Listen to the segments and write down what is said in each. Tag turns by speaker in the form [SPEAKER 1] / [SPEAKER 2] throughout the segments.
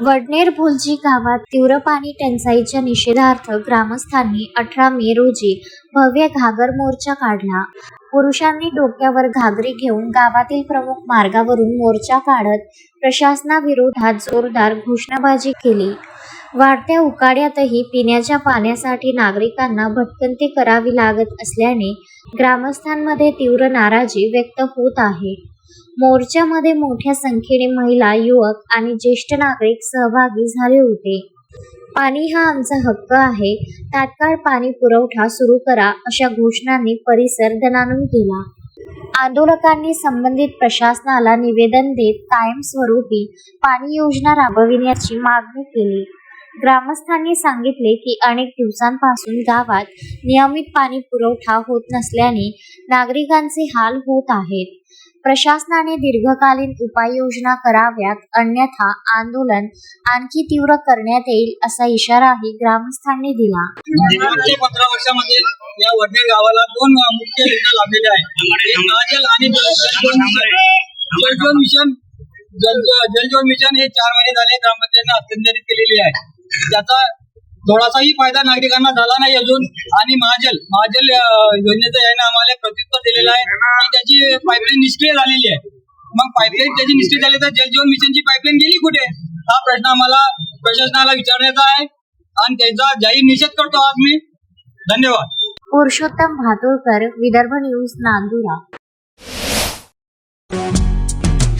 [SPEAKER 1] वडनेर भुलजी गावात तीव्र पाणी टंचाईच्या निषेधार्थ ग्रामस्थांनी 18 मे रोजी भव्य घागर मोर्चा काढला. पुरुषांनी डोक्यावर घागरी घेऊन गावातील प्रमुख मार्गावरून मोर्चा काढत प्रशासनाविरोधात जोरदार घोषणाबाजी केली. वाढत्या उकाड्यातही पिण्याच्या पाण्यासाठी नागरिकांना भटकंती करावी लागत असल्याने ग्रामस्थांमध्ये तीव्र नाराजी व्यक्त होत आहे. मोर्चामध्ये मोठ्या संख्येने महिला, युवक आणि ज्येष्ठ नागरिक सहभागी झाले होते. पाणी हा आमचा हक्क आहे, तात्काळ पाणी पुरवठा सुरू करा अशा घोषणांनी परिसर दणाणून गेला. आंदोलकांनी संबंधित प्रशासनाला निवेदन देत कायमस्वरूपी पाणी योजना राबविण्याची मागणी केली. ग्रामस्थांनी सांगितले की अनेक दिवसांपासून गावात नियमित पाणी पुरवठा होत नसल्याने नागरिकांचे हाल होत आहेत. प्रशासनाने दीर्घकालीन उपाययोजना कराव्यात, अन्यथा आंदोलन आणखी तीव्र करण्यात येईल असा इशाराही ग्रामस्थांनी दिला.
[SPEAKER 2] मागच्या 15 वर्षामध्ये या वडनेर गावाला 2 मुख्य योजना लाभलेल्या आहेत. एक महाजल आणि जलजीवन मिशन. जलजीवन मिशन हे 4 महिने झाले ग्रामपंचायतीने हस्तांतरित केलेली आहे. त्याचा थोडासाही फायदा नागरिकांना झाला नाही अजून. आणि महाजल योजनेचं याने आम्हाला प्रत्युत्तर दिलेलं आहे की त्याची पाईपलाईन निष्क्रिय झालेली आहे. मग पाईपलाईन त्याची निष्क्रिय झाली तर जलजीवन मिशनची पाईपलाईन गेली कुठे, हा प्रश्न आम्हाला प्रशासनाला विचारण्याचा आहे आणि त्याचा जाहीर निषेध करतो आज मी. धन्यवाद.
[SPEAKER 1] पुरुषोत्तम भातुरकर, विदर्भ न्यूज, नांदुरा.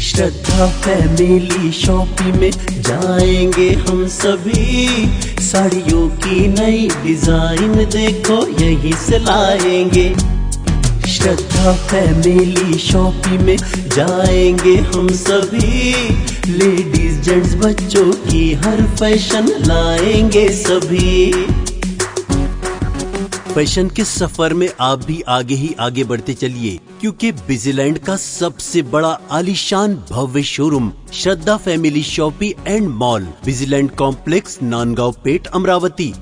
[SPEAKER 3] श्रद्धा फैमिली शॉपिंग में जाएंगे हम सभी, साड़ियों की नई डिजाइन देखो यहीं से लाएंगे। श्रद्धा फैमिली शॉपिंग में जाएंगे हम सभी, लेडीज जेंट्स बच्चों की हर फैशन लाएंगे सभी। फैशन के सफर में आप भी आगे ही आगे बढ़ते चलिए, क्योंकि बिजीलैंड का सबसे बड़ा आलीशान भव्य showroom Shraddha family shopping and mall, Busyland complex, Nandgaon Peth, Amravati.